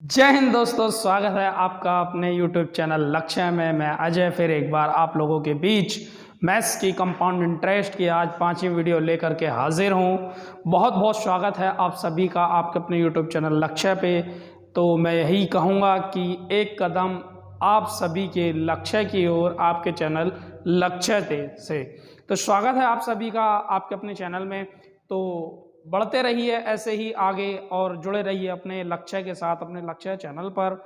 जय हिंद दोस्तों, स्वागत है आपका अपने YouTube चैनल लक्ष्य में। मैं अजय फिर एक बार आप लोगों के बीच मैथ्स की कंपाउंड इंटरेस्ट की आज 5वीं वीडियो लेकर के हाजिर हूँ। बहुत बहुत स्वागत है आप सभी का आपके अपने YouTube चैनल लक्ष्य पे। तो मैं यही कहूँगा कि एक कदम आप सभी के लक्ष्य की ओर आपके चैनल लक्ष्य से। तो स्वागत है आप सभी का आपके अपने चैनल में। तो बढ़ते रहिए ऐसे ही आगे और जुड़े रहिए अपने लक्ष्य के साथ, अपने लक्ष्य चैनल पर।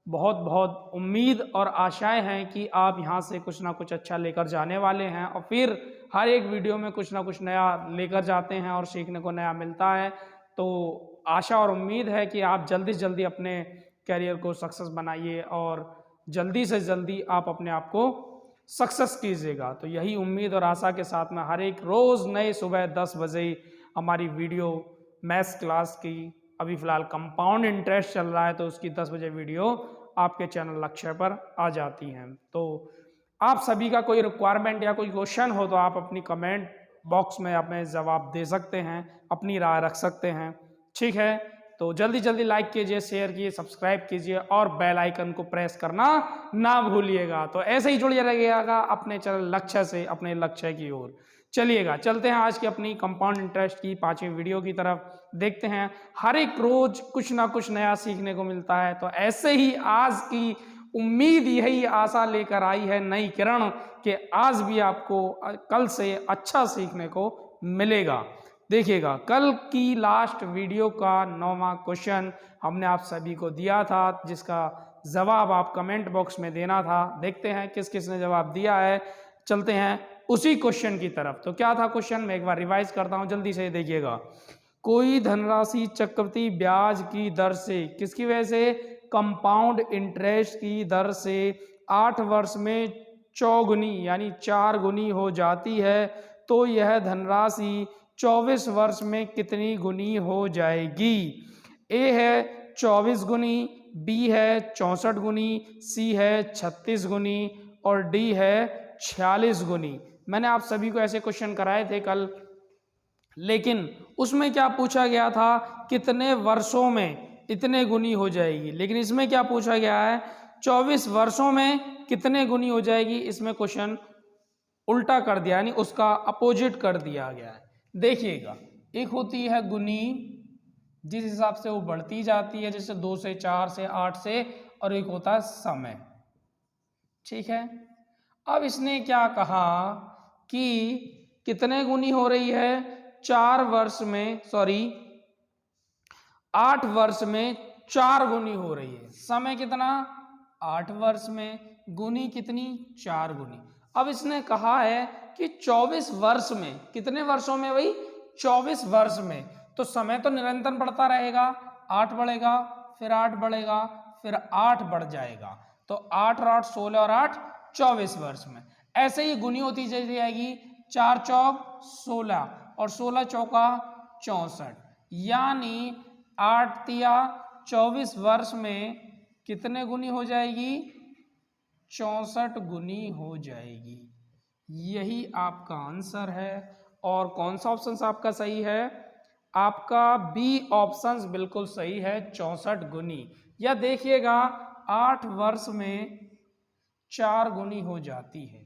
बहुत बहुत उम्मीद और आशाएं हैं कि आप यहाँ से कुछ ना कुछ अच्छा लेकर जाने वाले हैं और फिर हर एक वीडियो में कुछ ना कुछ नया लेकर जाते हैं और सीखने को नया मिलता है। तो आशा और उम्मीद है कि आप जल्दी से जल्दी अपने कैरियर को सक्सेस बनाइए और जल्दी से जल्दी आप अपने आप को सक्सेस कीजिएगा। तो यही उम्मीद और आशा के साथ में हर एक रोज़ नए सुबह 10 बजे हमारी वीडियो मैथ्स क्लास की, अभी फ़िलहाल कंपाउंड इंटरेस्ट चल रहा है तो उसकी 10 बजे वीडियो आपके चैनल लक्ष्य पर आ जाती हैं। तो आप सभी का कोई रिक्वायरमेंट या कोई क्वेश्चन हो तो आप अपनी कमेंट बॉक्स में अपने जवाब दे सकते हैं, अपनी राय रख सकते हैं। ठीक है, तो जल्दी जल्दी लाइक कीजिए, शेयर कीजिए, सब्सक्राइब कीजिए और बेल आइकन को प्रेस करना ना भूलिएगा। तो ऐसे ही जुड़े रहिएगा अपने चैनल लक्ष्य से, अपने लक्ष्य की ओर। चलिएगा, चलते हैं आज की अपनी कंपाउंड इंटरेस्ट की 5वीं वीडियो की तरफ। देखते हैं, हर एक रोज कुछ ना कुछ नया सीखने को मिलता है। तो ऐसे ही आज की उम्मीद यही आशा लेकर आई है नई किरण कि आज भी आपको कल से अच्छा सीखने को मिलेगा। देखिएगा, कल की लास्ट वीडियो का 9वां क्वेश्चन हमने आप सभी को दिया था, जिसका जवाब आप कमेंट बॉक्स में देना था। देखते हैं किस किस ने जवाब दिया है। चलते हैं उसी क्वेश्चन की तरफ। तो क्या था क्वेश्चन, मैं एक बार रिवाइज करता हूं, जल्दी से देखिएगा। कोई धनराशि चक्रवृद्धि ब्याज की दर से, किसकी वजह से, कंपाउंड इंटरेस्ट की दर से 8 वर्ष में चौगुनी यानी 4 गुनी हो जाती है, तो यह धनराशि 24 वर्ष में कितनी गुनी हो जाएगी। ए है 24 गुनी, बी है 64 गुनी, सी है 36 गुनी और डी है 46 गुनी। मैंने आप सभी को ऐसे क्वेश्चन कराए थे कल, लेकिन उसमें क्या पूछा गया था, कितने वर्षों में इतने गुनी हो जाएगी। लेकिन इसमें क्या पूछा गया है, 24 वर्षों में कितने गुनी हो जाएगी। इसमें क्वेश्चन उल्टा कर दिया, यानी उसका अपोजिट कर दिया गया है। देखिएगा, एक होती है गुनी, जिस हिसाब से वो बढ़ती जाती है, जैसे 2 से 4 से 8 से, और एक होता है समय। ठीक है, अब इसने क्या कहा कि कितने गुनी हो रही है, 4 वर्ष में, सॉरी 8 वर्ष में 4 गुनी हो रही है। समय कितना, 8 वर्ष में, गुनी कितनी, 4 गुनी। अब इसने कहा है कि 24 वर्ष में, कितने वर्षों में भाई, 24 वर्ष में। तो समय तो निरंतर बढ़ता रहेगा, 8 बढ़ेगा, फिर 8 बढ़ेगा, फिर 8 बढ़ जाएगा। तो 8 और 8 16 और 8 24 वर्ष में। ऐसे ही गुनी होती चली जाएगी, 4 चौक 16 और 16 चौका 64, यानी 8 तिया 24 वर्ष में कितने गुनी हो जाएगी, 64 गुनी हो जाएगी। यही आपका आंसर है। और कौन सा ऑप्शन आपका सही है, आपका बी ऑप्शन बिल्कुल सही है, 64 गुनी। या देखिएगा, 8 वर्ष में 4 गुनी हो जाती है।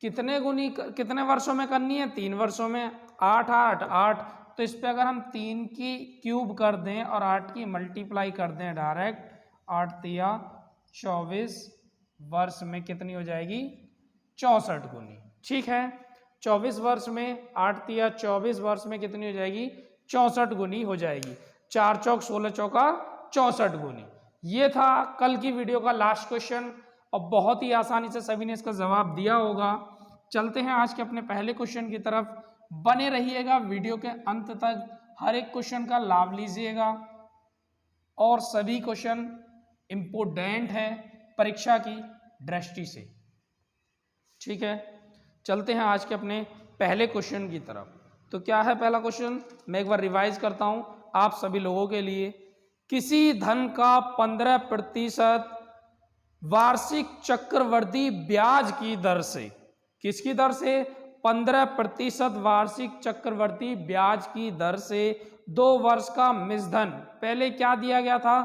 कितने गुनी, कितने वर्षों में करनी है, 3 वर्षों में। 8 8 8, तो इस पे अगर हम 3 की क्यूब कर दें और 8 की मल्टीप्लाई कर दें डायरेक्ट, 8 तिया 24 वर्ष में कितनी हो जाएगी, 64 गुनी। ठीक है, 24 वर्ष में 8 तिया 24 वर्ष में कितनी हो जाएगी, 64 गुनी हो जाएगी। 4 चौक 16 चौका 64 गुनी। ये था कल की वीडियो का लास्ट क्वेश्चन और बहुत ही आसानी से सभी ने इसका जवाब दिया होगा। चलते हैं आज के अपने पहले क्वेश्चन की तरफ। बने रहिएगा वीडियो के अंत तक, हर एक क्वेश्चन का लाभ लीजिएगा और सभी क्वेश्चन इम्पोर्टेंट है परीक्षा की दृष्टि से। ठीक है, चलते हैं आज के अपने पहले क्वेश्चन की तरफ। तो क्या है पहला क्वेश्चन, मैं एक बार रिवाइज करता हूं आप सभी लोगों के लिए। किसी धन का 15% वार्षिक चक्रवृद्धि ब्याज की दर से, किसकी दर से, 15% वार्षिक चक्रवृद्धि ब्याज की दर से 2 वर्ष का मिश्रधन, पहले क्या दिया गया था,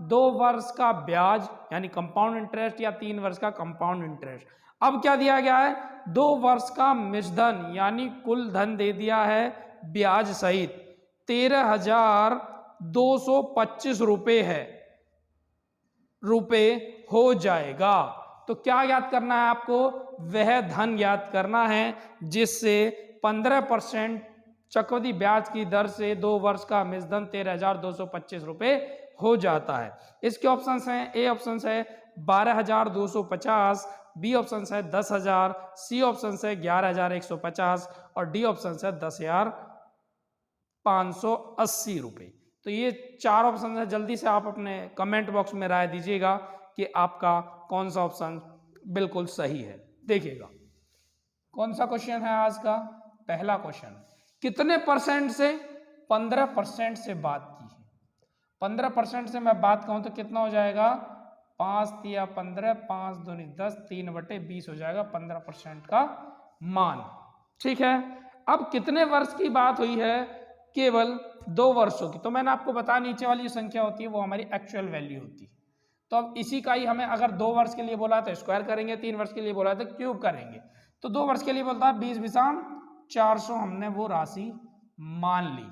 2 वर्ष का ब्याज यानी कंपाउंड इंटरेस्ट या 3 वर्ष का कंपाउंड इंटरेस्ट। अब क्या दिया गया है, 2 वर्ष का मिश्रधन यानी कुल धन दे दिया है ब्याज सहित 13,225 रुपए हो जाएगा। तो क्या ज्ञात करना है आपको, वह धन ज्ञात करना है जिससे 15% चक्रवृद्धि ब्याज की दर से 2 वर्ष का मिश्रधन 13,225 रुपए हो जाता है। इसके ऑप्शंस हैं, ए ऑप्शन है 12,250, बी ऑप्शन है 10,000, सी ऑप्शन है 11,150 और डी ऑप्शन है 10,580 रुपए। तो ये 4 ऑप्शन है, जल्दी से आप अपने कमेंट बॉक्स में राय दीजिएगा कि आपका कौन सा ऑप्शन बिल्कुल सही है। देखिएगा कौन सा क्वेश्चन है आज का, पहला क्वेश्चन, कितने परसेंट से 15% से बात की है। 15% से मैं बात कहूं तो कितना हो जाएगा, 5 तिया 15, 5 दूनी 10, 3/20 हो जाएगा 15% का मान। ठीक है, अब कितने वर्ष की बात हुई है, केवल 2 वर्षों की। तो मैंने आपको बताया नीचे वाली जो संख्या होती है वो हमारी एक्चुअल वैल्यू होती है। तो अब इसी का ही हमें अगर 2 वर्ष के लिए बोला तो स्क्वायर करेंगे, 3 वर्ष के लिए बोला तो क्यूब करेंगे। तो 2 वर्ष के लिए बोलता है 20 बिसाम 400, हमने वो राशि मान ली।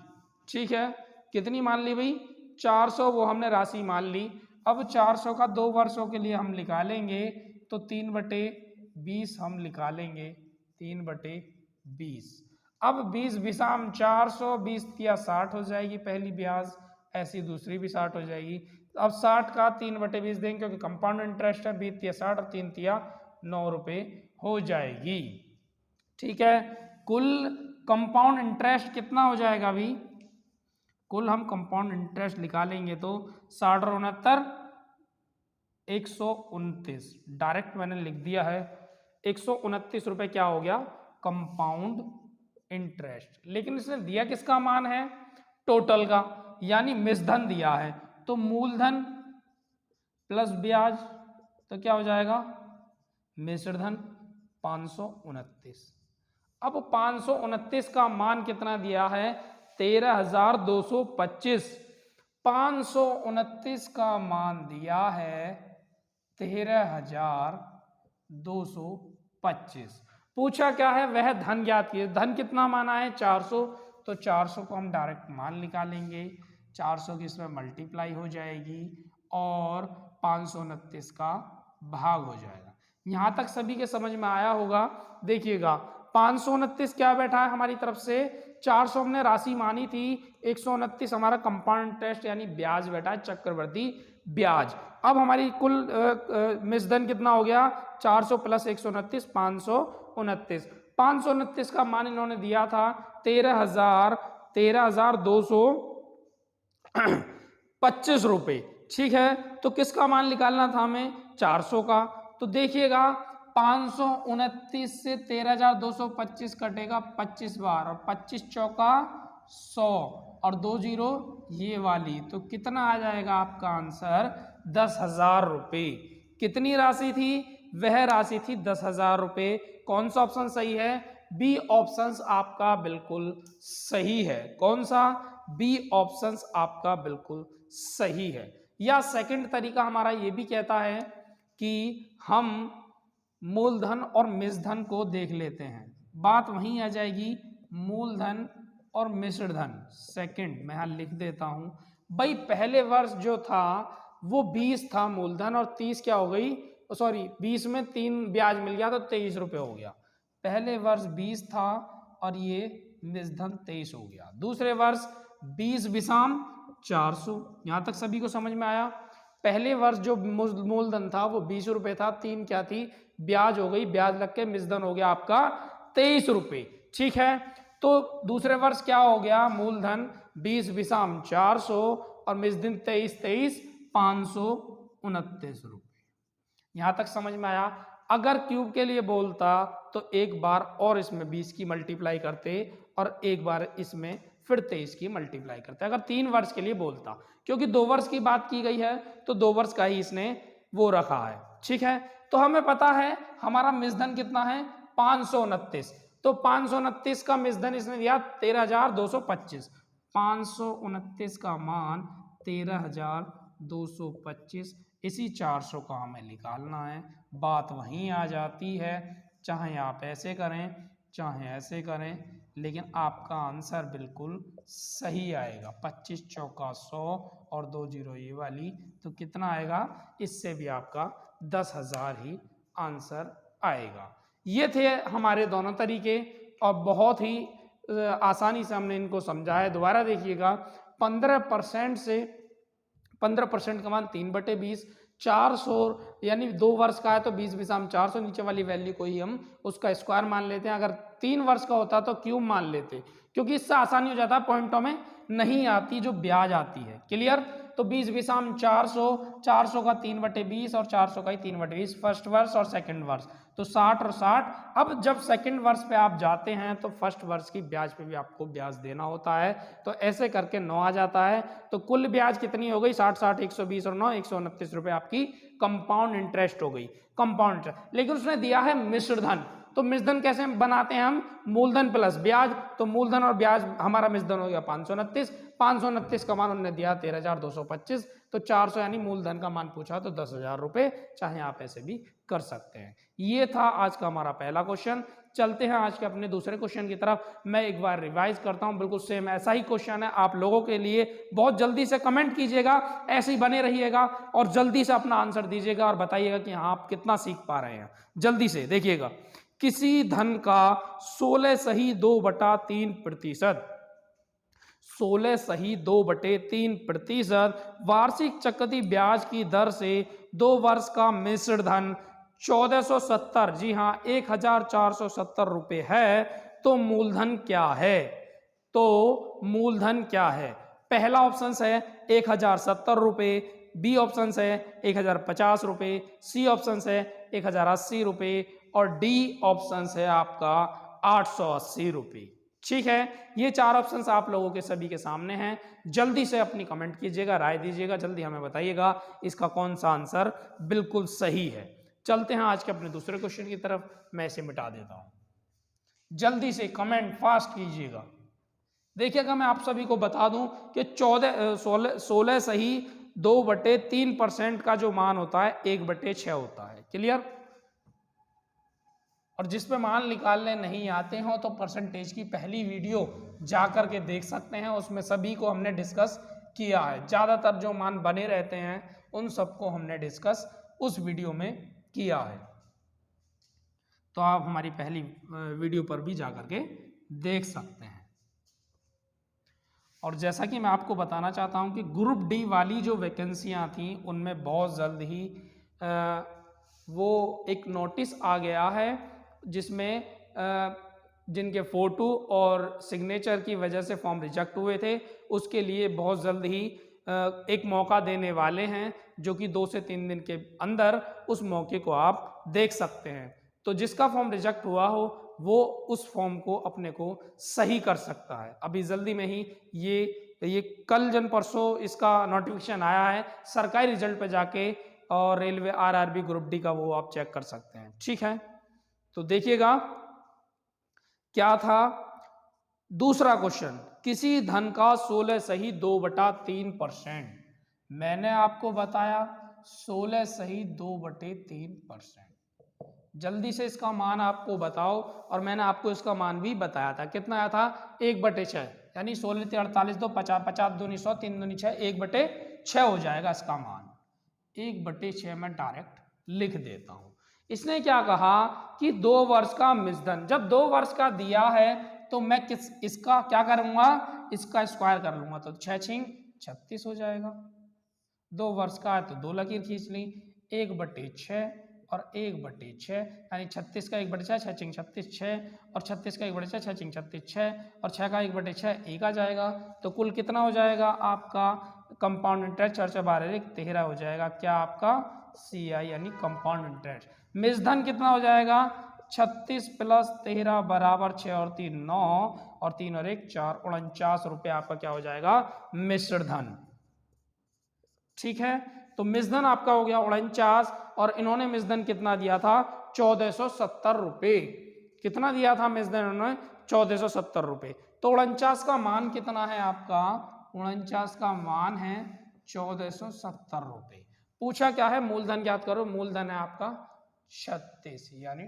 ठीक है, कितनी मान ली भाई, 400 वो हमने राशि मान ली। अब 400 का 2 वर्षों के लिए हम निकालेंगे तो 3/20 हम निकालेंगे, 3/20। अब 20 बिसाम 400, 20 तिया 60 हो जाएगी पहली ब्याज, ऐसी दूसरी भी 60 हो जाएगी। अब 60 का 3/20 देंगे क्योंकि कंपाउंड इंटरेस्ट है, 20 तिया 60 और 3 तिया 9 रुपए हो जाएगी। ठीक है, कुल कंपाउंड इंटरेस्ट कितना हो जाएगा अभी, कुल हम कंपाउंड इंटरेस्ट निकालेंगे तो 60 और 69 129, डायरेक्ट मैंने लिख दिया है 129 रुपए क्या हो गया कंपाउंड इंटरेस्ट। लेकिन इसने दिया किसका मान है, टोटल का, यानी मिश्रधन दिया है। तो मूलधन प्लस ब्याज तो क्या हो जाएगा मिश्रधन 529। अब 529 का मान कितना दिया है 13,225, 529 का मान दिया है 13,225। पूछा क्या है, वह धन ज्ञात कीजिए। धन कितना माना है 400, तो 400 को हम डायरेक्ट मान निकालेंगे, 400 की इसमें मल्टीप्लाई हो जाएगी और 529 का भाग हो जाएगा। यहां तक सभी के समझ में आया होगा। देखिएगा 529 क्या बैठा है हमारी तरफ से, 400 हमने राशि मानी थी, 129 हमारा कंपाउंड इंटरेस्ट यानी ब्याज बैठा है, चक्रवृद्धि ब्याज। अब हमारी कुल मिश्रधन कितना हो गया 400 प्लस 129 529। 529 का मान इन्होंने दिया था 13,225 रुपए। ठीक है, तो किसका मान निकालना था हमें 400 का। तो देखिएगा 529 से 13,225 कटेगा 25 बार और 25 चौका 100 और 2 जीरो ये वाली, तो कितना आ जाएगा आपका आंसर 10,000 रुपए। कितनी राशि थी, वह राशि थी 10,000 रुपए। कौन सा ऑप्शन सही है, बी ऑप्शन आपका बिल्कुल सही है। कौन सा, बी ऑप्शन आपका बिल्कुल सही है। या सेकंड तरीका हमारा ये भी कहता है कि हम मूलधन और मिश्रधन को देख लेते हैं। बात वहीं आ जाएगी, मूलधन और मिश्रधन। सेकंड मैं यहां लिख देता हूं भाई, पहले वर्ष जो था वो 20 था मूलधन और 30 क्या हो गई, सॉरी 20 में 3 ब्याज मिल गया तो 23 रुपए हो गया। पहले वर्ष 20 था और ये मिश्रधन 23 हो गया। दूसरे वर्ष 20 बिसाम 400, यहां तक सभी को समझ में आया। पहले वर्ष जो मूलधन था वो 20 रुपए था, 3 क्या थी ब्याज हो गई, ब्याज लग के मिश्रधन हो गया आपका 23 रुपए। ठीक है, तो दूसरे वर्ष क्या हो गया, मूलधन 20 बिसाम 400 और मिश्रधन 23 529 रुपए। यहां तक समझ में आया। अगर क्यूब के लिए बोलता तो एक बार और इसमें 20 की मल्टीप्लाई करते और एक बार इसमें फिर 23 की मल्टीप्लाई करते। अगर 3 वर्ष के लिए बोलता, क्योंकि 2 वर्ष की बात की गई है तो 2 वर्ष का ही इसने वो रखा है। ठीक है, तो हमें पता है हमारा मिश्रधन कितना है 529, तो 529 का मिश्रधन इसने दिया 13,225। 529 का मान 13,225 225, इसी 400 का हमें निकालना है। बात वहीं आ जाती है, चाहे आप ऐसे करें चाहे ऐसे करें, लेकिन आपका आंसर बिल्कुल सही आएगा। 25 चौका 100 और 2 जीरो ये वाली, तो कितना आएगा, इससे भी आपका 10,000 ही आंसर आएगा। ये थे हमारे दोनों तरीके और बहुत ही आसानी से हमने इनको समझा है। दोबारा देखिएगा, 15% से 15% का मान 3/20, 400 यानी 2 वर्ष का है तो 20 बिसाम 400, नीचे वाली वैल्यू को ही हम उसका स्क्वायर मान लेते हैं। अगर 3 वर्ष का होता तो क्यूब मान लेते, क्योंकि इससे आसानी हो जाता है, पॉइंटों में नहीं आती जो ब्याज आती है। क्लियर? तो 20 बिसाम 400, 400 का 3/20 और 400 का ही 3/20, फर्स्ट वर्ष और सेकंड वर्ष, तो 60 और 60। अब जब सेकंड वर्ष पे आप जाते हैं तो फर्स्ट वर्ष की ब्याज पे भी आपको ब्याज देना होता है, तो ऐसे करके 9 आ जाता है। तो कुल ब्याज कितनी हो गई, 60 60 120 और 9 129 रुपए आपकी कंपाउंड इंटरेस्ट हो गई, कंपाउंड इंटरेस्ट। लेकिन उसने दिया है मिश्र धन, तो मिश्र धन कैसे बनाते हैं हम, मूलधन प्लस ब्याज, तो मूलधन और ब्याज हमारा मिश्र धन हो गया 529, 529 का मान उन्होंने दिया 13,225, तो 400 यानी मूलधन का मान पूछा तो 10,000 रुपए, चाहे आप ऐसे भी कर सकते हैं। ये था आज का हमारा पहला क्वेश्चन। चलते हैं आज के अपने दूसरे क्वेश्चन की तरफ। मैं एक बार रिवाइज करता हूं, बिल्कुल सेम ऐसा ही क्वेश्चन है आप लोगों के लिए। बहुत जल्दी से कमेंट कीजिएगा, ऐसे ही बने रहिएगा और जल्दी से अपना आंसर दीजिएगा और बताइएगा कि हाँ आप कितना सीख पा रहे हैं। जल्दी से देखिएगा, किसी धन का 16 सही 2/3%, 16 सही 2/3% वार्षिक चक्रवृद्धि ब्याज की दर से 2 वर्ष का मिश्र धन 1470, जी हाँ 1470 रुपए है, तो मूलधन क्या है, तो मूलधन क्या है। पहला ऑप्शन है 1070 रुपए, बी ऑप्शन है 1050 रुपए, सी ऑप्शन है 1080 रुपए और डी ऑप्शन है आपका 880 रुपए। ठीक है, ये 4 ऑप्शंस आप लोगों के सभी के सामने हैं। जल्दी से अपनी कमेंट कीजिएगा, राय दीजिएगा, जल्दी हमें बताइएगा इसका कौन सा आंसर बिल्कुल सही है। चलते हैं आज के अपने दूसरे क्वेश्चन की तरफ। मैं इसे मिटा देता हूं, जल्दी से कमेंट फास्ट कीजिएगा। देखिएगा, मैं आप सभी को बता दूं कि 16 सही 2/3% का जो मान होता है 1/6 होता है। क्लियर? और जिस पे मान निकालने नहीं आते हो तो परसेंटेज की पहली वीडियो जाकर के देख सकते हैं, उसमें सभी को हमने डिस्कस किया है। ज़्यादातर जो मान बने रहते हैं उन सबको हमने डिस्कस उस वीडियो में किया है, तो आप हमारी पहली वीडियो पर भी जाकर के देख सकते हैं। और जैसा कि मैं आपको बताना चाहता हूं कि ग्रुप डी वाली जो वैकेंसियां थी उनमें बहुत जल्द ही वो एक नोटिस आ गया है, जिसमें जिनके फ़ोटो और सिग्नेचर की वजह से फॉर्म रिजेक्ट हुए थे उसके लिए बहुत जल्द ही एक मौका देने वाले हैं, जो कि 2 से 3 दिन के अंदर उस मौके को आप देख सकते हैं। तो जिसका फॉर्म रिजेक्ट हुआ हो वो उस फॉर्म को अपने को सही कर सकता है। अभी जल्दी में ही ये कल जन परसों इसका नोटिफिकेशन आया है, सरकारी रिजल्ट पे जाके और रेलवे आरआरबी ग्रुप डी का वो आप चेक कर सकते हैं। ठीक है, तो देखिएगा क्या था दूसरा क्वेश्चन, किसी धन का 16 सही 2/3%। मैंने आपको बताया 16 सही 2/3%। जल्दी से इसका मान आपको बताओ, और मैंने आपको इसका मान भी बताया था, कितना आया था 1/6, यानी 16 × 48 2 50 50 दूनी 100 3 दूनी 6, 1/6 हो जाएगा इसका मान। 1/6 मैं डायरेक्ट लिख देता हूं। इसने क्या कहा कि 2 वर्ष का मिश्रधन, जब 2 वर्ष का दिया है तो मैं इसका क्या करूंगा, इसका स्क्वायर कर लूंगा, तो 6 × 36 हो जाएगा। 2 वर्ष का है तो 2 लकीर खींच ली, 1/6 और 1/6 यानी 36 का 1/6, 6 × 36 6, और 36 का 1/6, 6 × 36 6, और 6 का 1/6 1 आ जाएगा। तो कुल कितना हो जाएगा आपका कंपाउंड इंटरेस्ट, 4 × 12 13 हो जाएगा। क्या आपका CI यानी कंपाउंड इंटरेस्ट। मिश्रधन कितना हो जाएगा, 36 + 13 = 6 और 3 9 और 3 और 1 4, 49 रुपये आपका क्या हो जाएगा मिश्रधन। ठीक है, तो मिश्रधन आपका हो गया 49, और इन्होंने मिश्रधन कितना दिया था 1470 रुपये। कितना दिया था मिश्रधन इन्होंने 1470 रुपये। तो 49 का मान कितना है आपका, 49 का मान है 1470 रुपये। पूछा क्या है, मूलधन ज्ञात करो। मूलधन है आपका 36 यानी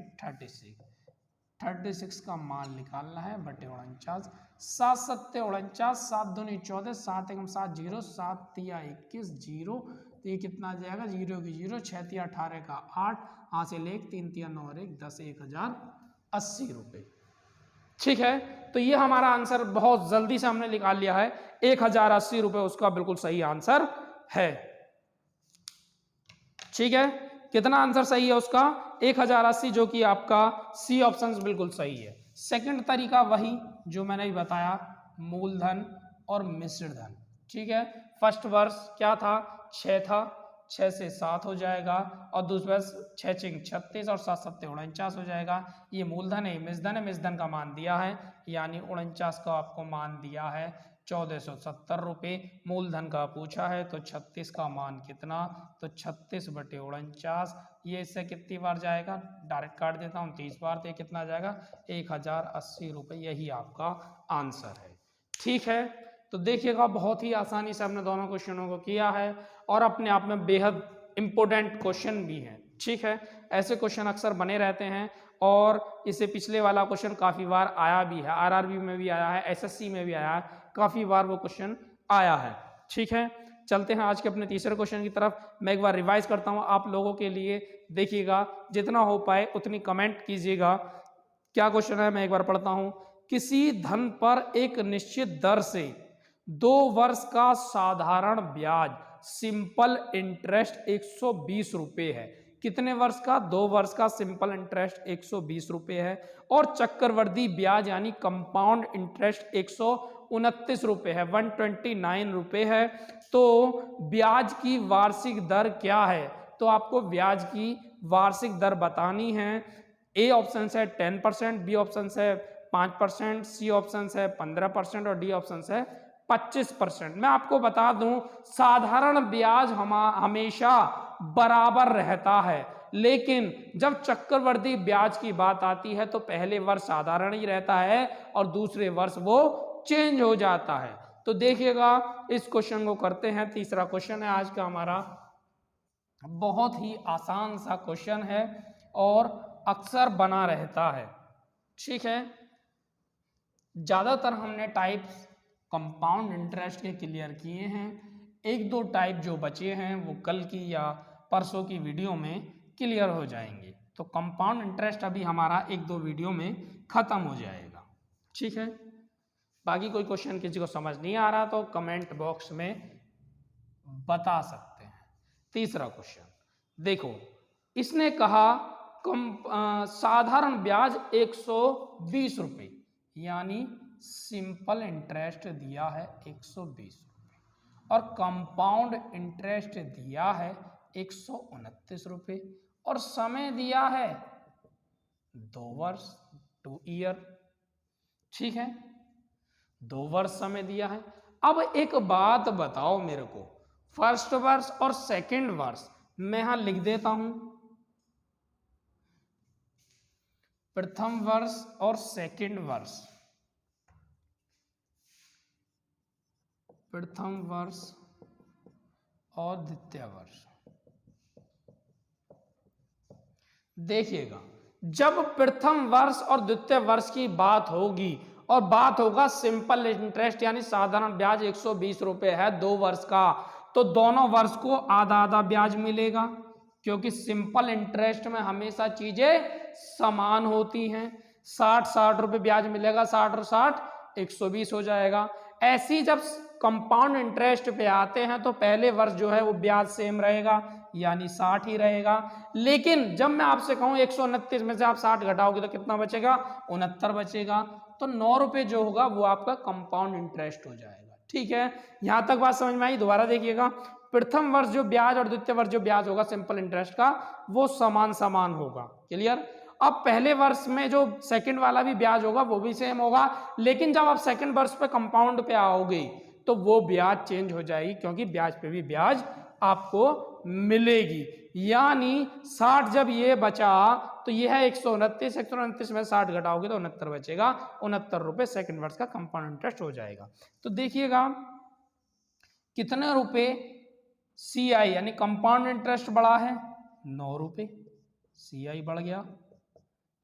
36 का मान निकालना है बटे 49। 7 सत्ते 49, 7 दूनी 14, 7 एकम 7 जीरो, 7 तिया 21 जीरो, तो ये कितना आ जाएगा, जीरो की जीरो, 6 तिया 18 का 8, हासिल 1, 3 तिया 9 और 1 10, 1080 रुपये। ठीक है, तो ये हमारा आंसर बहुत जल्दी से हमने निकाल लिया है, 1080 रुपये उसका बिल्कुल सही आंसर है। ठीक है, कितना आंसर सही है उसका, 1080, जो कि आपका सी ऑप्शन बिल्कुल सही है। सेकंड तरीका वही जो मैंने भी बताया, मूलधन और मिश्र धन। ठीक है, फर्स्ट वर्ष क्या था, 6 था, 6 से 7 हो जाएगा, और दूसरा 6 चिंग 36 और 7 सत्ते 49 हो जाएगा। ये मूलधन है, मिश्रधन है, मिश्रधन का मान दिया है, यानी 49 का आपको मान दिया है 1470 रुपये। मूलधन का पूछा है तो 36 का मान कितना, तो 36 बटे 49, ये इससे कितनी बार जाएगा, डायरेक्ट काट देता हूँ, 30 बार, तो ये कितना जाएगा, 1080 रुपये। यही आपका आंसर है। ठीक है, तो देखिएगा बहुत ही आसानी से हमने दोनों क्वेश्चनों को किया है, और अपने आप में बेहद इंपॉर्टेंट क्वेश्चन भी हैं। ठीक है, ऐसे क्वेश्चन अक्सर बने रहते हैं, और इससे पिछले वाला क्वेश्चन काफ़ी बार आया भी है, आरआरबी में भी आया है, एसएससी में भी आया है, काफ़ी बार वो क्वेश्चन आया है। ठीक है, चलते हैं आज के अपने तीसरे क्वेश्चन की तरफ। मैं एक बार रिवाइज करता हूँ आप लोगों के लिए, देखिएगा जितना हो पाए उतनी कमेंट कीजिएगा। क्या क्वेश्चन है, मैं एक बार पढ़ता हूँ। किसी धन पर एक निश्चित दर से 2 वर्ष का साधारण ब्याज सिंपल इंटरेस्ट 120 रुपये है। कितने वर्ष का, 2 वर्ष का सिंपल इंटरेस्ट 120 रुपये है, और चक्रवृद्धि ब्याज यानी कंपाउंड इंटरेस्ट 129 रुपये है, 129 रुपये है। तो ब्याज की वार्षिक दर क्या है, तो आपको ब्याज की वार्षिक दर बतानी है। ए ऑप्शन है 10%, बी ऑप्शन है 5%, सी ऑप्शन है 15% और डी ऑप्शन है 25%। मैं आपको बता दूं, साधारण ब्याज हमेशा बराबर रहता है, लेकिन जब चक्रवृद्धि ब्याज की बात आती है तो पहले वर्ष साधारण ही रहता है और दूसरे वर्ष वो चेंज हो जाता है। तो देखिएगा, इस क्वेश्चन को करते हैं। तीसरा क्वेश्चन है आज का हमारा, बहुत ही आसान सा क्वेश्चन है और अक्सर बना रहता है। ठीक है, ज्यादातर हमने टाइप्स कंपाउंड इंटरेस्ट के क्लियर किए हैं, 1-2 टाइप जो बचे हैं वो कल की या परसों की वीडियो में क्लियर हो जाएंगे। तो कंपाउंड इंटरेस्ट अभी हमारा 1-2 वीडियो में खत्म हो जाएगा। ठीक है, बाकी कोई क्वेश्चन किसी को समझ नहीं आ रहा तो कमेंट बॉक्स में बता सकते हैं। तीसरा क्वेश्चन देखो, इसने कहा साधारण ब्याज 120 रुपये, यानी सिंपल इंटरेस्ट दिया है 120 रुपये, और कंपाउंड इंटरेस्ट दिया है 129 रुपये, और समय दिया है 2 वर्ष, 2 ईयर। ठीक है, 2 वर्ष समय दिया है। अब एक बात बताओ मेरे को, फर्स्ट वर्ष और सेकंड वर्ष मैं यहां लिख देता हूं, प्रथम वर्ष और सेकंड वर्ष, प्रथम वर्ष और द्वितीय वर्ष। देखिएगा, जब प्रथम वर्ष और द्वितीय वर्ष की बात होगी और बात होगा सिंपल इंटरेस्ट यानी साधारण ब्याज 120 रुपये है 2 वर्ष का, तो दोनों वर्ष को आधा आधा ब्याज मिलेगा, क्योंकि सिंपल इंटरेस्ट में हमेशा चीजें समान होती हैं। 60 रुपये ब्याज मिलेगा, 60 और 60 120 हो जाएगा। ऐसी जब कंपाउंड इंटरेस्ट पे आते हैं तो पहले वर्ष जो है वो ब्याज सेम रहेगा, यानी 60 ही रहेगा। लेकिन जब मैं आपसे कहूं 129 में से आप 60 घटाओगे तो कितना बचेगा, 69 बचेगा। तो 9 रुपये जो होगा वो आपका कंपाउंड इंटरेस्ट हो जाएगा। ठीक है, यहां तक बात समझ में आई। दोबारा देखिएगा, प्रथम वर्ष जो ब्याज और द्वितीय वर्ष जो ब्याज होगा सिंपल इंटरेस्ट का, वो समान समान होगा। क्लियर। अब पहले वर्ष में जो सेकंड वाला भी ब्याज होगा वो भी सेम होगा, लेकिन जब आप सेकंड वर्ष पे कंपाउंड पे आओगे तो वो ब्याज चेंज हो जाएगी, क्योंकि ब्याज पे भी ब्याज आपको मिलेगी। यानी 60 जब ये बचा तो ये है 129, 129 में 60 घटाओगे तो 69 बचेगा, 69 रुपये सेकंड वर्ष का कंपाउंड इंटरेस्ट हो जाएगा। तो देखिएगा कितने रुपए CI यानी कंपाउंड इंटरेस्ट बढ़ा है 9 रुपये, CI बढ़ गया।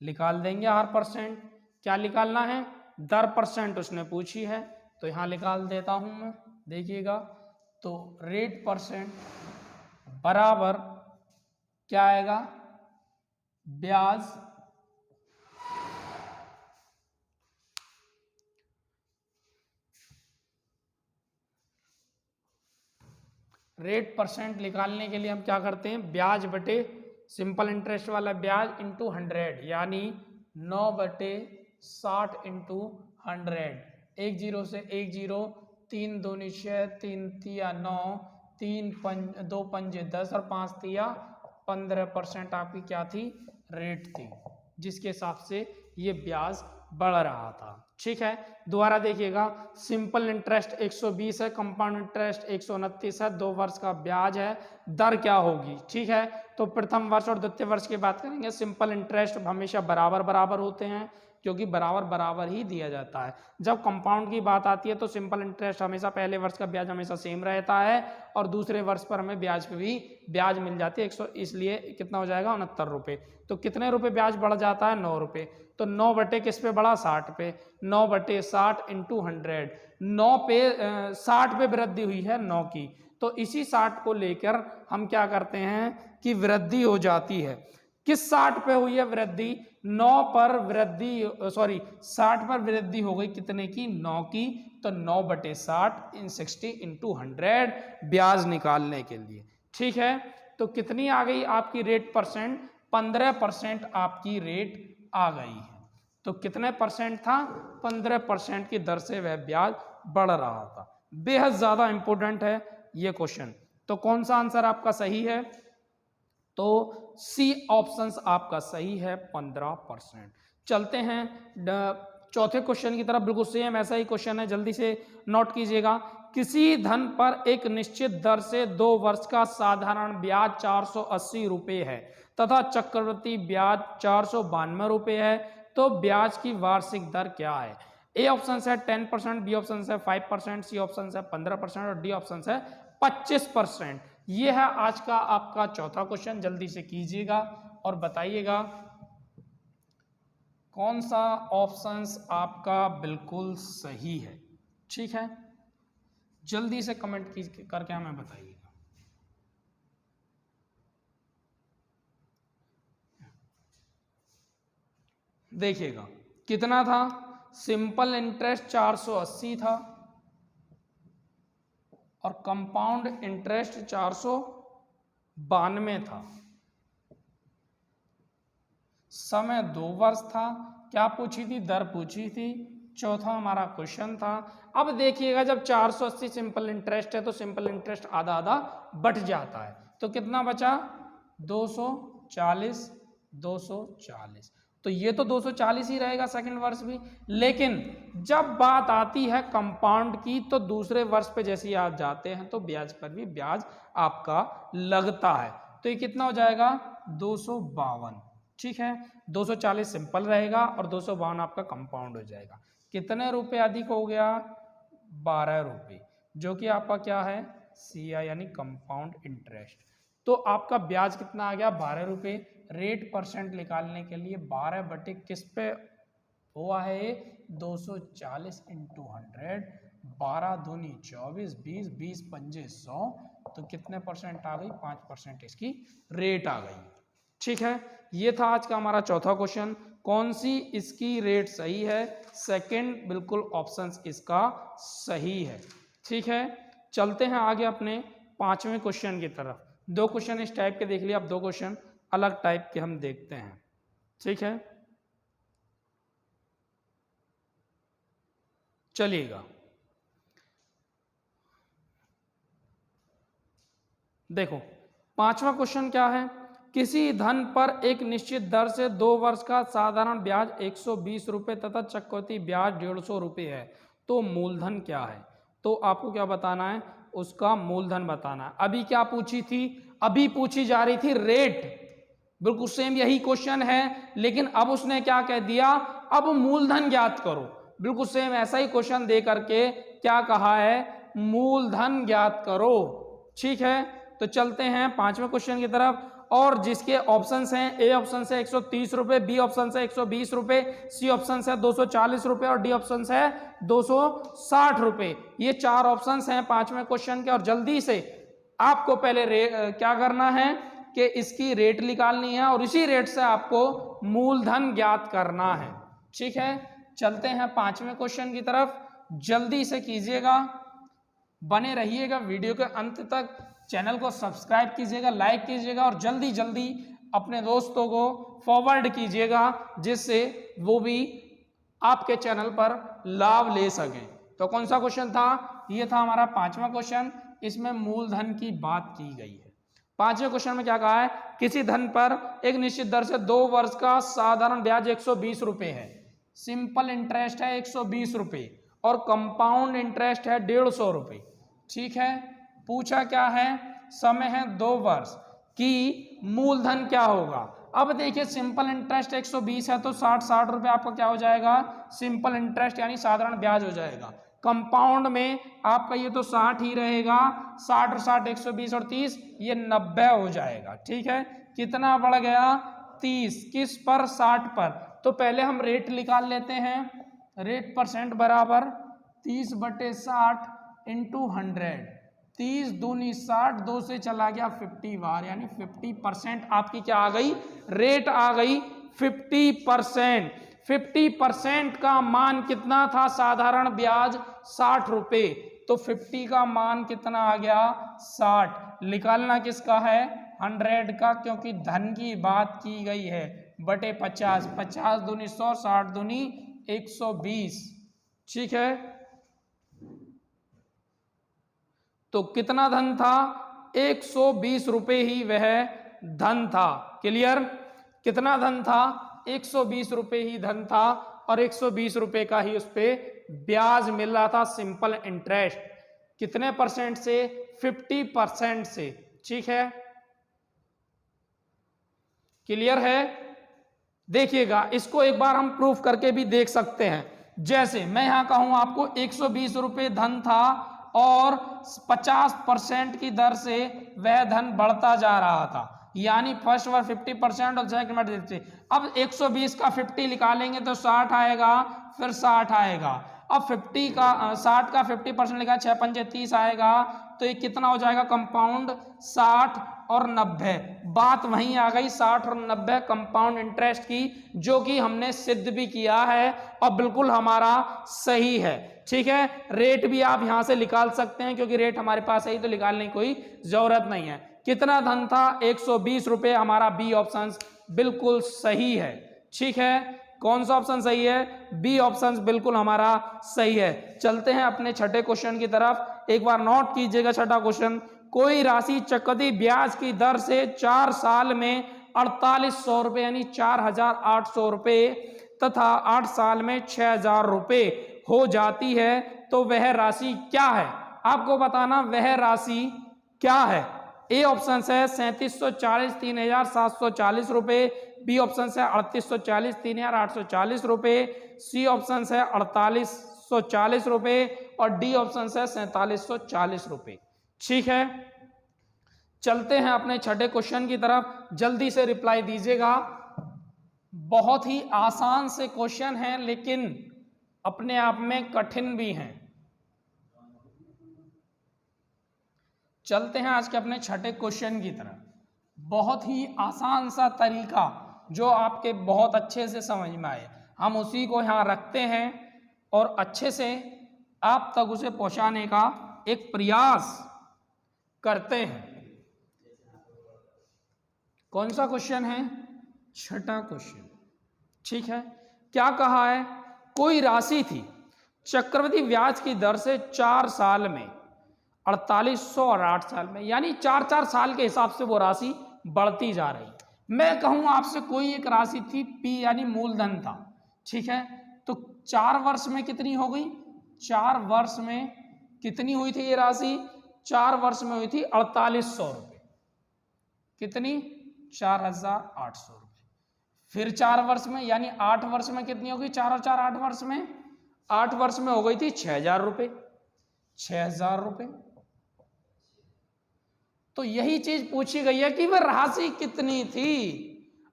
निकाल देंगे R%। क्या निकालना है? दर परसेंट उसने पूछी है तो यहाँ निकाल देता हूं मैं, देखिएगा। तो रेट परसेंट बराबर क्या आएगा? ब्याज रेट परसेंट निकालने के लिए हम क्या करते हैं? ब्याज बटे सिंपल इंटरेस्ट वाला ब्याज इंटू 100, यानी 9/60 इंटू 100। 1 0 से 1 0, 3 दूनी 6, 3 तिया 9, 2 पंजे 10 और 5 तिया 15% आपकी क्या थी? रेट थी, जिसके हिसाब से ये ब्याज बढ़ रहा था। ठीक है, दोबारा देखिएगा। सिंपल इंटरेस्ट 120 है, कंपाउंड इंटरेस्ट 129 है, 2 वर्ष का ब्याज है। दर क्या होगी? ठीक है, तो प्रथम वर्ष और द्वितीय वर्ष की बात करेंगे। सिंपल इंटरेस्ट हमेशा बराबर बराबर होते हैं, क्योंकि बराबर बराबर ही दिया जाता है। जब कंपाउंड की बात आती है तो सिंपल इंटरेस्ट हमेशा पहले वर्ष का ब्याज हमेशा सेम रहता है और दूसरे वर्ष पर हमें ब्याज पे भी ब्याज मिल जाती है 100, इसलिए कितना हो जाएगा? 69 रुपये। तो कितने रुपए ब्याज बढ़ जाता है? 9 रुपये। तो 9 बटे किस पे बढ़ा? 60 पे। 9/60 इंटू 100, 9 पे 60 पे वृद्धि हुई है 9 की। तो इसी 60 को लेकर हम क्या करते हैं कि वृद्धि हो जाती है। किस 60 पे हुई है वृद्धि? 9 पर वृद्धि, सॉरी 60 पर वृद्धि हो गई कितने की? 9 की। तो 9/60 इन 60 इंटू 100 ब्याज निकालने के लिए। ठीक है, तो कितनी आ गई आपकी रेट परसेंट? 15% आपकी रेट आ गई है। तो कितने परसेंट था? 15% की दर से वह ब्याज बढ़ रहा था। बेहद ज्यादा इंपॉर्टेंट है ये क्वेश्चन। तो कौन सा आंसर आपका सही है? तो सी ऑप्शन आपका सही है, 15%। चलते हैं चौथे क्वेश्चन की तरफ। बिल्कुल सेम ऐसा ही क्वेश्चन है, जल्दी से नोट कीजिएगा। किसी धन पर एक निश्चित दर से 2 वर्ष का साधारण ब्याज 480 रुपये है तथा चक्रवृद्धि ब्याज 492 रुपये है, तो ब्याज की वार्षिक दर क्या है? ए ऑप्शन है 10%, बी ऑप्शन है 5%, सी ऑप्शन है 15% और डी ऑप्शन है 25%। ये है आज का आपका चौथा क्वेश्चन। जल्दी से कीजिएगा और बताइएगा कौन सा ऑप्शंस आपका बिल्कुल सही है। ठीक है, जल्दी से कमेंट करके हमें बताइएगा। देखिएगा कितना था? सिंपल इंटरेस्ट 480 था और कंपाउंड इंटरेस्ट 492 था। समय 2 वर्ष था। क्या पूछी थी? दर पूछी थी। चौथा हमारा क्वेश्चन था। अब देखिएगा, जब 480 सिंपल इंटरेस्ट है तो सिंपल इंटरेस्ट आधा आधा बढ़ जाता है, तो कितना बचा? 240, 240। तो ये तो 240 ही रहेगा सेकंड वर्ष भी। लेकिन जब बात आती है कंपाउंड की, तो दूसरे वर्ष पे जैसे ही आप जाते हैं तो ब्याज पर भी ब्याज आपका लगता है। तो ये कितना हो जाएगा? 252। ठीक है, 240 सिंपल रहेगा और 252 आपका कंपाउंड हो जाएगा। कितने रुपए अधिक हो गया? 12 रुपये, जो कि आपका क्या है? CI यानी कंपाउंड इंटरेस्ट। तो आपका ब्याज कितना आ गया? 12 रुपये। रेट परसेंट निकालने के लिए 12 बटे किस पे हुआ है? 240 इंटू 100, 12 दूनी 24, 20, 20 पंजे 100। तो कितने परसेंट आ गई? 5% इसकी रेट आ गई। ठीक है, ये था आज का हमारा चौथा क्वेश्चन। कौन सी इसकी रेट सही है? सेकंड बिल्कुल ऑप्शन इसका सही है। ठीक है, चलते हैं आगे अपने 5वें क्वेश्चन की तरफ। 2 क्वेश्चन इस टाइप के देख लिया, अब 2 क्वेश्चन अलग टाइप के हम देखते हैं। ठीक है, चलिएगा। देखो 5वां क्वेश्चन क्या है? किसी धन पर एक निश्चित दर से 2 वर्ष का साधारण ब्याज 120 रुपये तथा चक्रवृद्धि ब्याज 150 रुपये है, तो मूलधन क्या है? तो आपको क्या बताना है? उसका मूलधन बताना है। अभी क्या पूछी थी? अभी पूछी जा रही थी रेट। बिल्कुल सेम यही क्वेश्चन है, लेकिन अब उसने क्या कह दिया? अब मूलधन ज्ञात करो। बिल्कुल सेम ऐसा ही क्वेश्चन दे करके क्या कहा है? मूलधन ज्ञात करो। ठीक है, तो चलते हैं पांचवें क्वेश्चन की तरफ। और जिसके ऑप्शंस हैं, ए ऑप्शन से 130 रुपए, बी ऑप्शन से 120 रुपए, सी ऑप्शन से 240 रुपए और डी ऑप्शन से 260 रुपए। ये चार ऑप्शंस हैं पांचवें क्वेश्चन के। और जल्दी से आपको पहले क्या करना है कि इसकी रेट निकालनी है और इसी रेट से आपको मूलधन ज्ञात करना है। ठीक है, चलते हैं पांचवें क्वेश्चन की तरफ। जल्दी से कीजिएगा, बने रहिएगा वीडियो के अंत तक। चैनल को सब्सक्राइब कीजिएगा, लाइक कीजिएगा और जल्दी जल्दी अपने दोस्तों को फॉरवर्ड कीजिएगा, जिससे वो भी आपके चैनल पर लाभ ले सकें। तो कौन सा क्वेश्चन था? ये था हमारा पांचवा क्वेश्चन। इसमें मूलधन की बात की गई है। पांचवें क्वेश्चन में क्या कहा है? किसी धन पर एक निश्चित दर से 2 वर्ष का साधारण ब्याज 120 रुपए है, सिंपल इंटरेस्ट है 120 रुपए और कंपाउंड इंटरेस्ट है 150 रुपए। ठीक है, पूछा क्या है? समय है 2 वर्ष की मूलधन क्या होगा। अब देखिए सिंपल इंटरेस्ट 120 है तो 60 रुपए आपका क्या हो जाएगा? सिंपल इंटरेस्ट यानी साधारण ब्याज हो जाएगा। कंपाउंड में आपका ये तो 60 ही रहेगा, 60 और 60 120 और 30 ये 90 हो जाएगा। ठीक है, कितना बढ़ गया? 30। किस पर? 60 पर। तो पहले हम रेट निकाल लेते हैं। रेट परसेंट बराबर 30/60 इंटू 100। 30 दूनी 60, 2 से चला गया 50 बार, यानी 50% आपकी क्या आ गई? रेट आ गई 50%। 50% का मान कितना था? साधारण ब्याज 60 रुपए, तो 50 का मान कितना आ गया? 60। निकालना किसका है? 100 का, क्योंकि धन की बात की गई है, बटे 50। 50 दूनी 100, 60 दूनी 120। ठीक है, तो कितना धन था? 120 रुपए ही वह धन था। क्लियर? कितना धन था? 120 रुपए ही धन था और 120 रुपए का ही उस पर ब्याज मिल रहा था, सिंपल इंटरेस्ट। कितने परसेंट से? 50% से। ठीक है, क्लियर है? देखिएगा, इसको एक बार हम प्रूफ करके भी देख सकते हैं। जैसे मैं यहां कहूं आपको 120 रुपए धन था और 50% की दर से वह धन बढ़ता जा रहा था, यानी फर्स्ट बार 50% और सेकंड बार 50। अब 120 का 50 निकालेंगे तो 60 आएगा, फिर 60 आएगा। अब 50 का 60 का 50% लिखा, 6 पंजे 30 आएगा, तो ये कितना हो जाएगा? कंपाउंड 60 और 90। बात वहीं आ गई 60 और 90 कंपाउंड इंटरेस्ट की, जो कि हमने सिद्ध भी किया है और बिल्कुल हमारा सही है। ठीक है, रेट भी आप यहां से निकाल सकते हैं, क्योंकि रेट हमारे पास है ही, तो निकालने की कोई जरूरत नहीं है। कितना धन था? 120 रुपए। हमारा बी ऑप्शन बिल्कुल सही है। ठीक है, कौन सा ऑप्शन सही है? बी ऑप्शन बिल्कुल हमारा सही है। चलते हैं अपने छठे क्वेश्चन की तरफ। एक बार नोट कीजिएगा छठा क्वेश्चन। कोई राशि चक्रवृद्धि ब्याज की दर से 4 साल में 4800 रुपए यानी 4800 रुपए तथा 8 साल में 6000 रुपए हो जाती है, तो वह राशि क्या है? आपको बताना वह राशि क्या है। ए ऑप्शन है 3740 3740 रुपए, बी ऑप्शन है 3840 3840 रुपए, सी ऑप्शन है 4840 रुपए और डी ऑप्शन है 4740 रुपए। ठीक है, चलते हैं अपने छठे क्वेश्चन की तरफ। जल्दी से रिप्लाई दीजिएगा। बहुत ही आसान से क्वेश्चन है, लेकिन अपने आप में कठिन भी हैं। चलते हैं आज के अपने छठे क्वेश्चन की तरफ। बहुत ही आसान सा तरीका जो आपके बहुत अच्छे से समझ में आए, हम उसी को यहाँ रखते हैं और अच्छे से आप तक उसे पहुँचाने का एक प्रयास करते हैं। कौन सा क्वेश्चन है? छठा क्वेश्चन। ठीक है, क्या कहा है? कोई राशि थी चक्रवृद्धि ब्याज की दर से 4 साल में 4800 और 8 साल में, यानी 4-4 साल के हिसाब से वो राशि बढ़ती जा रही। मैं कहूं आपसे कोई एक राशि थी पी, यानी मूलधन था। ठीक है, तो 4 वर्ष में कितनी हो गई? 4 वर्ष में कितनी हुई थी ये राशि? 4 वर्ष में हुई थी 4800 रुपये। कितनी? 4800 रुपये। फिर 4 वर्ष में यानी 8 वर्ष में कितनी होगी? 4 और 4 8 वर्ष में, 8 वर्ष में हो गई थी 6000 रुपये। 6000 रुपये। तो यही चीज पूछी गई है कि वह राशि कितनी थी।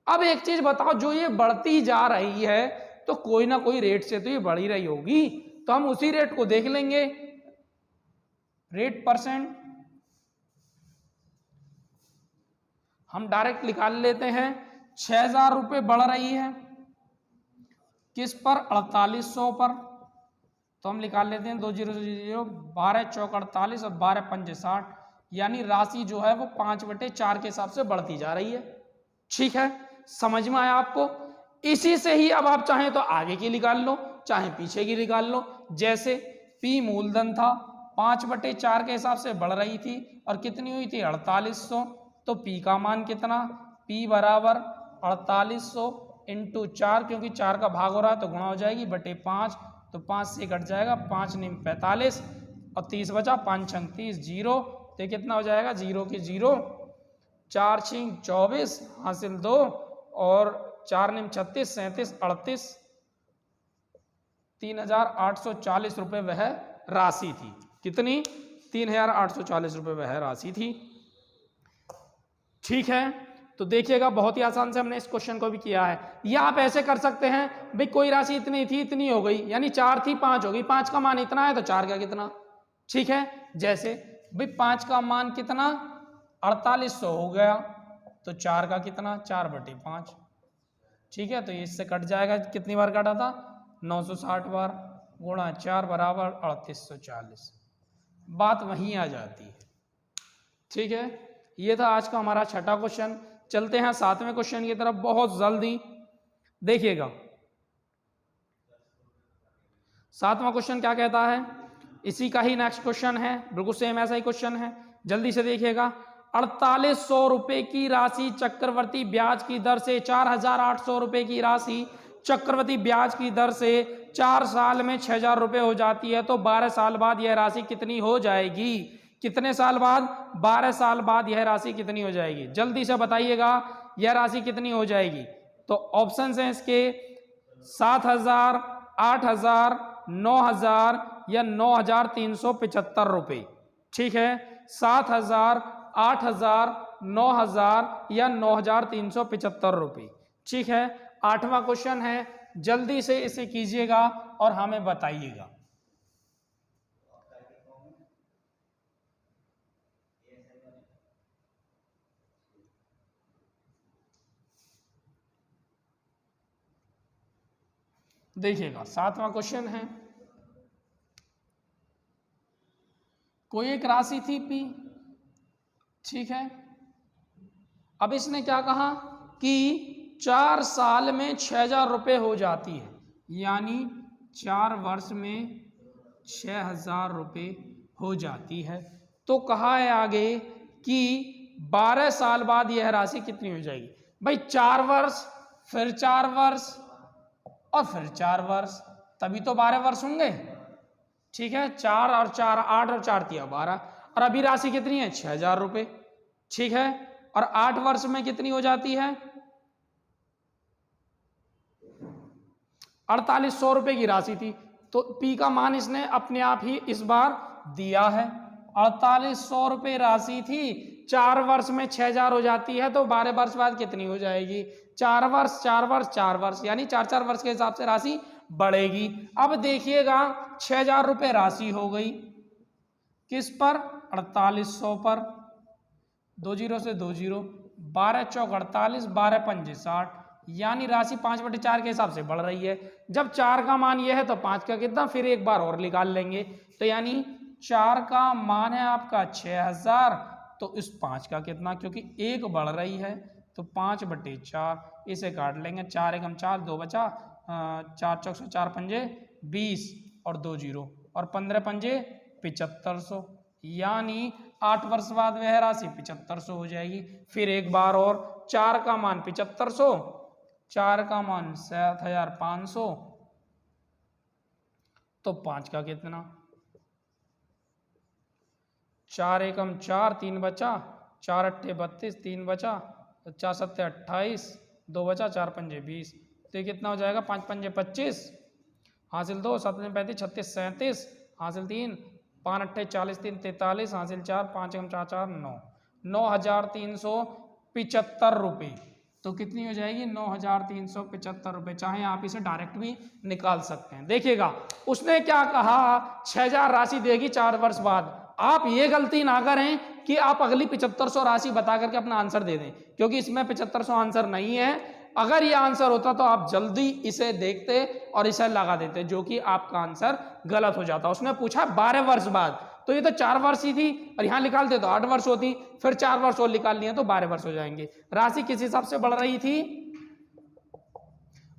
अब एक चीज बताओ, जो ये बढ़ती जा रही है तो कोई ना कोई रेट से तो ये बढ़ ही रही होगी, तो हम उसी रेट को देख लेंगे। रेट परसेंट हम डायरेक्ट निकाल लेते हैं। 6,000 रुपये बढ़ रही है किस पर? 4800 पर। तो हम निकाल लेते हैं 2000, 12 चौक 48 और 12 पंजे 60, यानी राशि जो है वो 5/4 के हिसाब से बढ़ती जा रही है। ठीक है, समझ में आया आपको? इसी से ही अब आप चाहें तो आगे की निकाल लो, चाहे पीछे की निकाल लो। जैसे P मूलधन था, 5/4 के हिसाब से बढ़ रही थी और कितनी हुई थी? 4800। तो P का मान कितना? P बराबर 4800 इंटू 4, क्योंकि 4 का भाग हो रहा है तो गुणा हो जाएगी, बटे 5। तो 5 से कट जाएगा, 5 9 45 और 30 बचा, 5 6 30, 0। तो ये कितना हो जाएगा? 0 की 0, 4 6 24 हासिल 2 और 4 9 36 37 38, 3,840 रुपये वह राशि थी। कितनी? 3,840 रुपये वह राशि थी। ठीक है, तो देखिएगा बहुत ही आसान से हमने इस क्वेश्चन को भी किया है। या आप ऐसे कर सकते हैं, भाई कोई राशि इतनी थी इतनी हो गई, यानी 4 थी 5 हो गई, 5 का मान इतना है तो 4 का कितना। ठीक है, जैसे भाई 5 का मान कितना? 4800 हो गया, तो 4 का कितना? 4/5। ठीक है, तो इससे कट जाएगा, कितनी बार काटा था? 960 बार, गुणा 4 बराबर 3840। बात वहीं आ जाती है। ठीक है, ये था आज का हमारा छठा क्वेश्चन। चलते हैं 7वें क्वेश्चन की तरफ बहुत जल्दी। देखिएगा 7वां क्वेश्चन क्या कहता है, इसी का ही नेक्स्ट क्वेश्चन है, बिल्कुल सेम ऐसा ही क्वेश्चन है। जल्दी से देखिएगा। 4800 रुपए की राशि चक्रवर्ती ब्याज की दर से 4,800 रुपए की राशि चक्रवर्ती ब्याज की दर से 4 साल में 6,000 रुपये हो जाती है, तो 12 साल बाद यह राशि कितनी हो जाएगी? कितने साल बाद? 12 साल बाद यह राशि कितनी हो जाएगी? जल्दी से बताइएगा, यह राशि कितनी हो जाएगी? तो ऑप्शन हैं इसके 7,000, 8,000, 9,000 या 9,375 रुपये। ठीक है, 7,000, 8,000, 9,000 या 9,375 रुपये। ठीक है, 8वां क्वेश्चन है, जल्दी से इसे कीजिएगा और हमें बताइएगा। देखिएगा 7वां क्वेश्चन है, कोई एक राशि थी P। ठीक है, अब इसने क्या कहा कि 4 साल में 6,000 रुपये हो जाती है, यानी 4 वर्ष में 6,000 रुपये हो जाती है। तो कहा है आगे कि 12 साल बाद यह राशि कितनी हो जाएगी? भाई 4 वर्ष, फिर 4 वर्ष और फिर 4 वर्ष, तभी तो 12 वर्ष होंगे। ठीक है, 4 और 4 8 और 4 तिया 12, और अभी राशि कितनी है? 6,000 रुपये। ठीक है, और 8 वर्ष में कितनी हो जाती है? 4,800 रुपये की राशि थी, तो P का मान इसने अपने आप ही इस बार दिया है। 4,800 रुपये राशि थी, 4 वर्ष में 6,000 हो जाती है, तो 12 वर्ष बाद कितनी हो जाएगी? 4 वर्ष 4 वर्ष 4 वर्ष, यानी 4 वर्ष के हिसाब से राशि बढ़ेगी। अब देखिएगा 6,000 रुपये राशि हो गई किस पर? 4,800 पर। 2 0 से 2 0, 12 चौक 48, 12 पंजे 60, यानी राशि 5/4 के हिसाब से बढ़ रही है। जब 4 का मान यह है तो 5 का कितना? फिर एक बार और निकाल लेंगे, तो यानी 4 का मान है आपका 6,000, तो इस 5 का कितना? क्योंकि 1 बढ़ रही है तो 5/4, इसे काट लेंगे, 4 एकम 4, 2 बचा, 4 चौक से 4 पंजे 20 और 2 0 और 15 पंजे 7,500, यानी 8 वर्ष बाद वह राशि 7,500 हो जाएगी। फिर एक बार और, 4 का मान 7,500, 4 का मान 7,500, तो 5 का कितना? 4 एकम 4, 3 बचा, 4 अट्ठे 32, 3 बचा, 4 सत्ते 28, 2 बचा, 4 पंजे 20, तो ये कितना हो जाएगा? 5 पंजे 25 हासिल 2, 7 35, 36 37 हासिल 3, 5 अट्ठे 40, 3 43 हासिल 4, 5 एकम 4 4 9, 9,375 रुपये। तो कितनी हो जाएगी? 9,375 रुपये। चाहे आप इसे डायरेक्ट भी निकाल सकते हैं। देखिएगा उसने क्या कहा, 6,000 राशि देगी 4 वर्ष बाद। आप ये गलती ना करें कि आप अगली 7500 राशि बता करके अपना आंसर दे दें, क्योंकि इसमें 7500 आंसर नहीं है। अगर ये आंसर होता तो आप जल्दी इसे देखते और इसे लगा देते, जो कि आपका आंसर गलत हो जाता। उसने पूछा 12 वर्ष बाद, तो ये तो 4 वर्ष ही थी, और यहां निकालते तो 8 वर्ष होती, फिर 4 वर्ष और निकाल लिए तो 12 वर्ष हो जाएंगे। राशि किस हिसाब से बढ़ रही थी?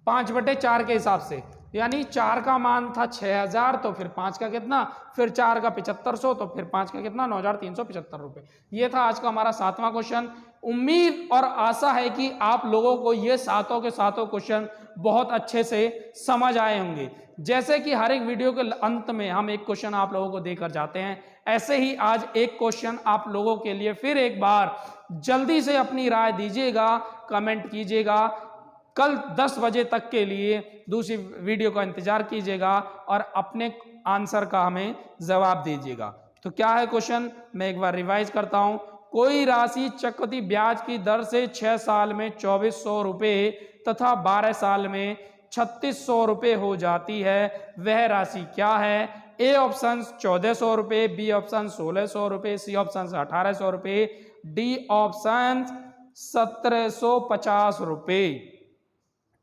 5/4 के हिसाब से, यानी 4 का मान था 6,000, तो फिर 5 का कितना, फिर 4 का 7500, तो फिर 5 का कितना, 9,375 रुपये। ये था आज का हमारा 7वां क्वेश्चन। उम्मीद और आशा है कि आप लोगों को ये सातों के सातों क्वेश्चन बहुत अच्छे से समझ आए होंगे। जैसे कि हर एक वीडियो के अंत में हम एक क्वेश्चन आप लोगों को देकर जाते हैं, ऐसे ही आज एक क्वेश्चन आप लोगों के लिए फिर एक बार जल्दी से अपनी राय दीजिएगा, कमेंट कीजिएगा। कल 10 बजे तक के लिए दूसरी वीडियो का इंतजार कीजिएगा और अपने आंसर का हमें जवाब दीजिएगा। तो क्या है क्वेश्चन, मैं एक बार रिवाइज करता हूं। कोई राशि चक्रवृद्धि ब्याज की दर से 6 साल में 2400 रुपये तथा 12 साल में 3600 रुपये हो जाती है, वह राशि क्या है? ए ऑप्शन 1400 रुपये, बी ऑप्शन 1600 रुपये, सी ऑप्शन 1800 रुपये, डी ऑप्शन 1750 रुपये।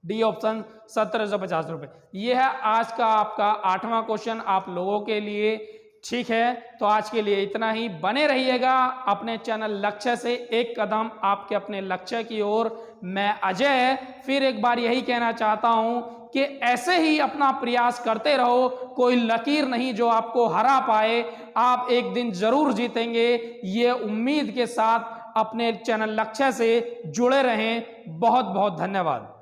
डी ऑप्शन 1750 रुपये। यह है आज का आपका 8वां क्वेश्चन आप लोगों के लिए। ठीक है, तो आज के लिए इतना ही। बने रहिएगा अपने चैनल लक्ष्य से एक कदम आपके अपने लक्ष्य की ओर। मैं अजय फिर एक बार यही कहना चाहता हूं कि ऐसे ही अपना प्रयास करते रहो, कोई लकीर नहीं जो आपको हरा पाए। आप एक दिन जरूर जीतेंगे, ये उम्मीद के साथ अपने चैनल लक्ष्य से जुड़े रहें। बहुत बहुत धन्यवाद।